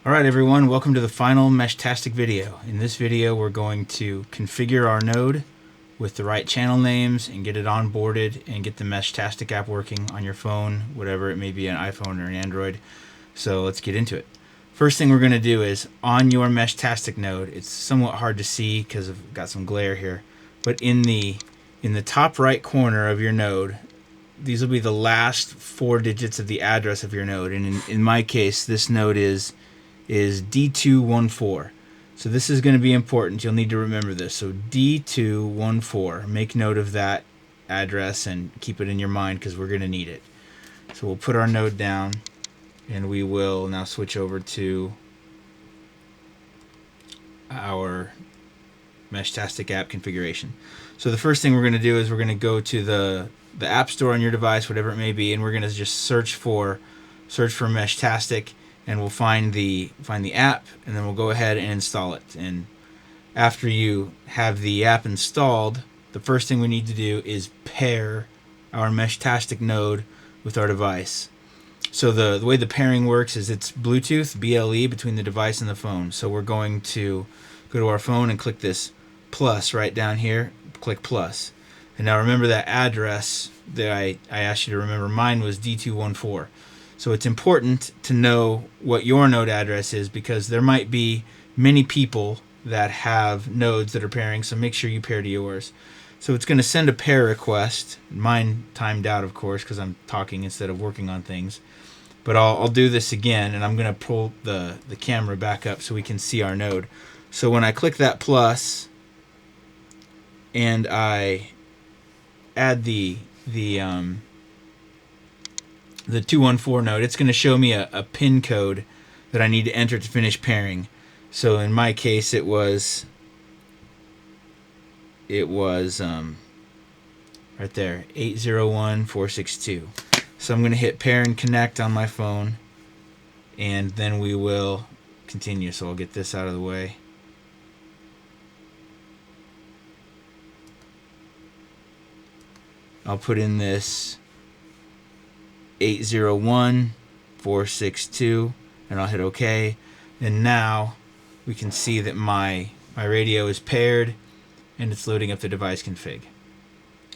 Alright everyone, welcome to the final Meshtastic video. In this video we're going to configure our node with the right channel names and get it onboarded and get the Meshtastic app working on your phone, whatever it may be, an iPhone or an Android. So let's get into it. First thing we're going to do is on your Meshtastic node, it's somewhat hard to see because I've got some glare here, but in the top right corner of your node, these will be the last 4 digits of the address of your node, and in my case this node is D214. So this is going to be important. You'll need to remember this. So D214. Make note of that address and keep it in your mind because we're going to need it. So we'll put our node down and we will now switch over to our Meshtastic app configuration. So the first thing we're going to do is we're going to go to the App Store on your device, whatever it may be, and we're going to just search for Meshtastic. And we'll find the app, and then we'll go ahead and install it. And after you have the app installed, the first thing we need to do is pair our Meshtastic node with our device. So the way the pairing works is it's Bluetooth, BLE, between the device and the phone. So we're going to go to our phone and click this plus right down here, click plus. And now remember that address that I asked you to remember. Mine was D214. So it's important to know what your node address is because there might be many people that have nodes that are pairing, so make sure you pair to yours. So it's going to send a pair request. Mine timed out, of course, because I'm talking instead of working on things. But I'll do this again, and I'm going to pull the camera back up so we can see our node. So when I click that plus and I add the 214 node, it's going to show me a pin code that I need to enter to finish pairing. So in my case it was right there, 801462. So I'm going to hit pair and connect on my phone, and then we will continue. So I'll get this out of the way. I'll put in this 801462 and I'll hit OK, and now we can see that my radio is paired and it's loading up the device config.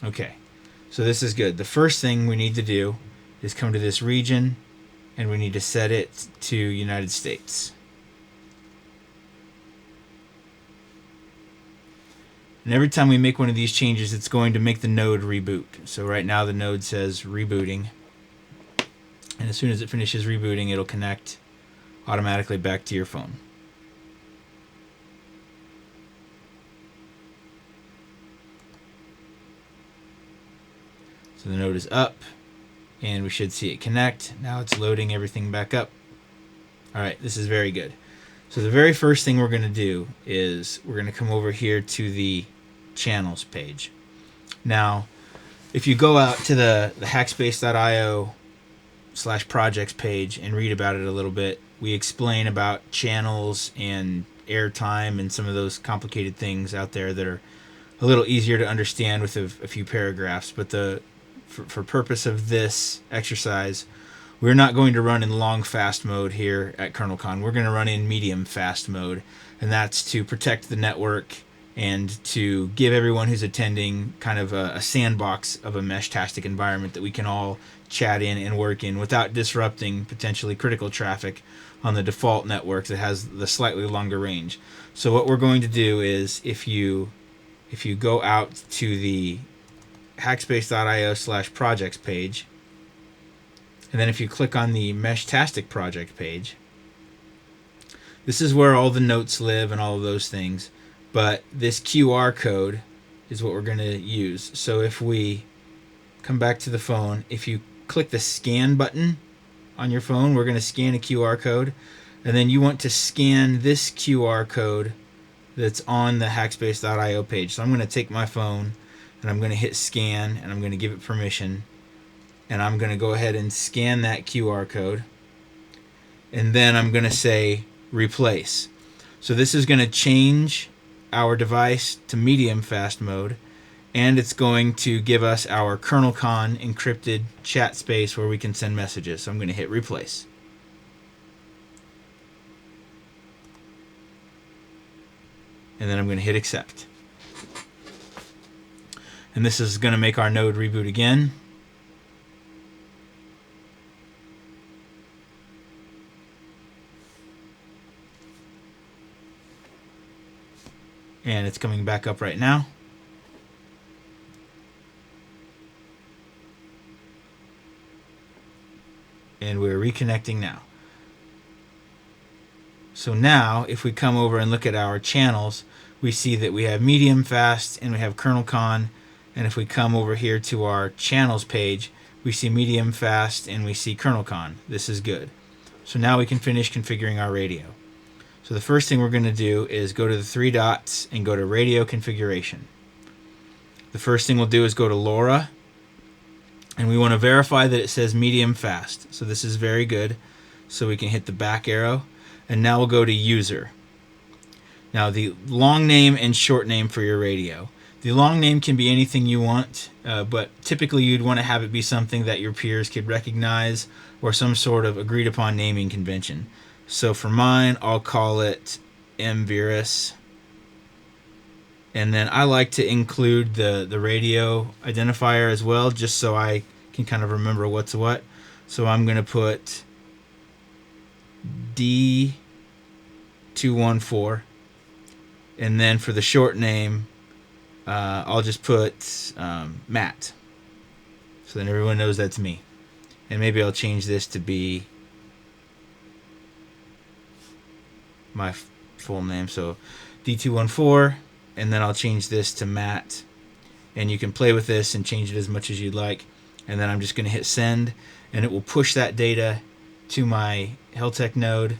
Okay, so this is good. The first thing we need to do is come to this region and we need to set it to United States. And every time we make one of these changes, it's going to make the node reboot. So right now the node says rebooting. And as soon as it finishes rebooting, it'll connect automatically back to your phone. So the node is up, and we should see it connect. Now it's loading everything back up. Alright, this is very good. So the very first thing we're going to do is we're going to come over here to the channels page. Now, if you go out to the hackspace.io/projects page and read about it a little bit, we explain about channels and airtime and some of those complicated things out there that are a little easier to understand with a few paragraphs. But for purpose of this exercise, we're not going to run in long fast mode here at Kernelcon. We're going to run in medium fast mode, and that's to protect the network and to give everyone who's attending kind of a sandbox of a Meshtastic environment that we can all chat in and work in without disrupting potentially critical traffic on the default network that has the slightly longer range. So what we're going to do is if you go out to the hackspace.io/projects page, and then if you click on the Meshtastic project page, this is where all the notes live and all of those things. But this QR code is what we're going to use. So if we come back to the phone, if you click the scan button on your phone, we're going to scan a QR code. And then you want to scan this QR code that's on the hackspace.io page. So I'm going to take my phone and I'm going to hit scan and I'm going to give it permission. And I'm going to go ahead and scan that QR code. And then I'm going to say replace. So this is going to change our device to medium fast mode, and it's going to give us our Kernelcon encrypted chat space where we can send messages. So I'm going to hit replace. and then I'm going to hit accept. And this is going to make our node reboot again. And it's coming back up right now. And we're reconnecting now. So now, if we come over and look at our channels, we see that we have medium fast and we have Kernelcon. And if we come over here to our channels page, we see medium fast and we see Kernelcon. This is good. So now we can finish configuring our radio. So the first thing we're going to do is go to the three dots and go to radio configuration. The first thing we'll do is go to LoRa, and we want to verify that it says medium fast. So this is very good. So we can hit the back arrow, and now we'll go to user. Now the long name and short name for your radio. The long name can be anything you want, but typically you'd want to have it be something that your peers could recognize or some sort of agreed upon naming convention. So for mine, I'll call it mvirus. And then I like to include the radio identifier as well, just so I can kind of remember what's what. So I'm going to put D214. And then for the short name, I'll just put Matt. So then everyone knows that's me. And maybe I'll change this to be my full name. So D214. And then I'll change this to Matt. And you can play with this and change it as much as you'd like. And then I'm just going to hit send. And it will push that data to my Heltec node.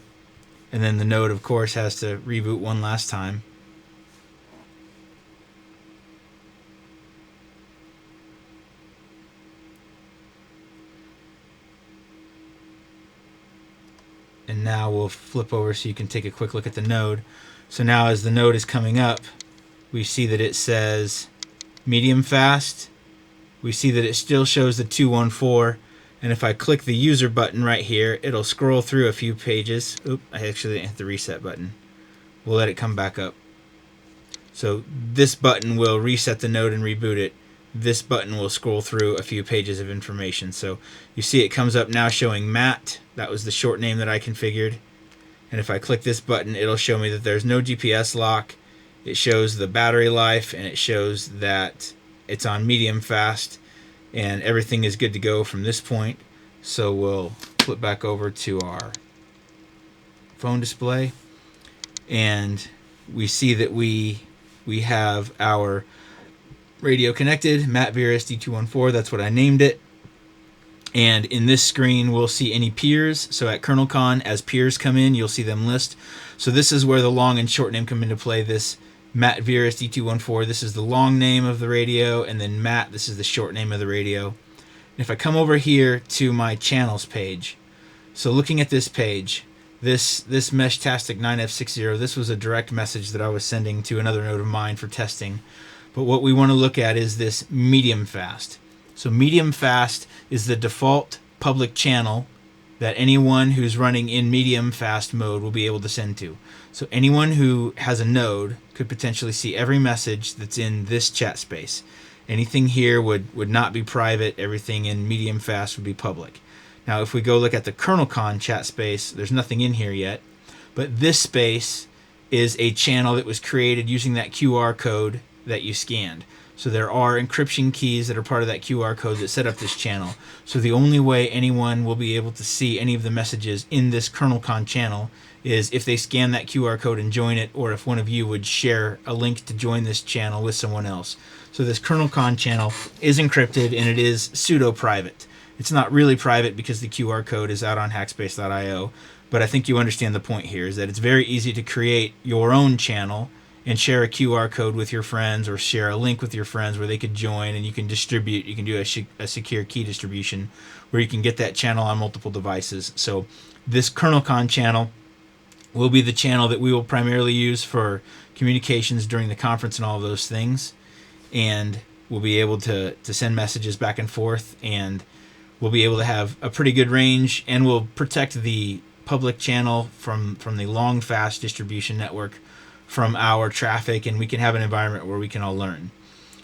And then the node, of course, has to reboot one last time. And now we'll flip over so you can take a quick look at the node. So now as the node is coming up, we see that it says medium fast. We see that it still shows the 214. And if I click the user button right here, it'll scroll through a few pages. Oop, I actually didn't hit the reset button. We'll let it come back up. So this button will reset the node and reboot it. This button will scroll through a few pages of information. So you see it comes up now showing Matt. That was the short name that I configured. And if I click this button, it'll show me that there's no GPS lock. It shows the battery life, and it shows that it's on medium fast, and everything is good to go from this point. So we'll flip back over to our phone display, and we see that we have our radio connected, Matt Virus D214, that's what I named it. And in this screen, we'll see any peers. So at Kernelcon, as peers come in, you'll see them list. So this is where the long and short name come into play. This Matt Virus D214, this is the long name of the radio, and then Matt, this is the short name of the radio. And if I come over here to my channels page, so looking at this page, this Meshtastic 9F60, this was a direct message that I was sending to another node of mine for testing. But what we want to look at is this medium fast. So medium fast is the default public channel that anyone who's running in medium fast mode will be able to send to. So anyone who has a node could potentially see every message that's in this chat space. Anything here would not be private. Everything in medium fast would be public. Now if we go look at the Kernelcon chat space, there's nothing in here yet. But this space is a channel that was created using that QR code that you scanned. So there are encryption keys that are part of that QR code that set up this channel. So the only way anyone will be able to see any of the messages in this Kernelcon channel is if they scan that QR code and join it, or if one of you would share a link to join this channel with someone else. So this Kernelcon channel is encrypted, and it is pseudo-private. It's not really private because the QR code is out on hackspace.io, but I think you understand the point here, is that it's very easy to create your own channel and share a QR code with your friends, or share a link with your friends where they could join, and you can distribute. You can do a secure key distribution where you can get that channel on multiple devices. So this Kernelcon channel will be the channel that we will primarily use for communications during the conference and all of those things. And we'll be able to send messages back and forth, and we'll be able to have a pretty good range, and we'll protect the public channel from the long fast distribution network from our traffic, and we can have an environment where we can all learn.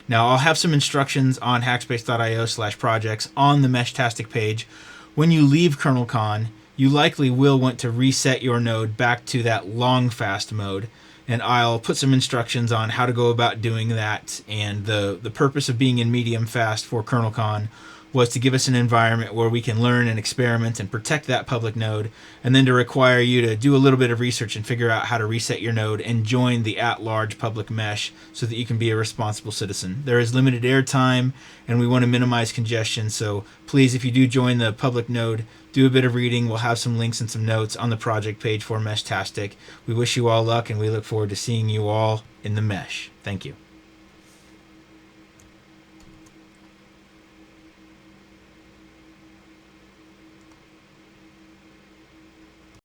Now, I'll have some instructions on hackspace.io/projects on the Meshtastic page. When you leave Kernelcon, you likely will want to reset your node back to that long fast mode, and I'll put some instructions on how to go about doing that. And the purpose of being in medium fast for Kernelcon was to give us an environment where we can learn and experiment and protect that public node, and then to require you to do a little bit of research and figure out how to reset your node and join the at-large public mesh so that you can be a responsible citizen. There is limited airtime, and we want to minimize congestion, so please, if you do join the public node, do a bit of reading. We'll have some links and some notes on the project page for Meshtastic. We wish you all luck, and we look forward to seeing you all in the mesh. Thank you.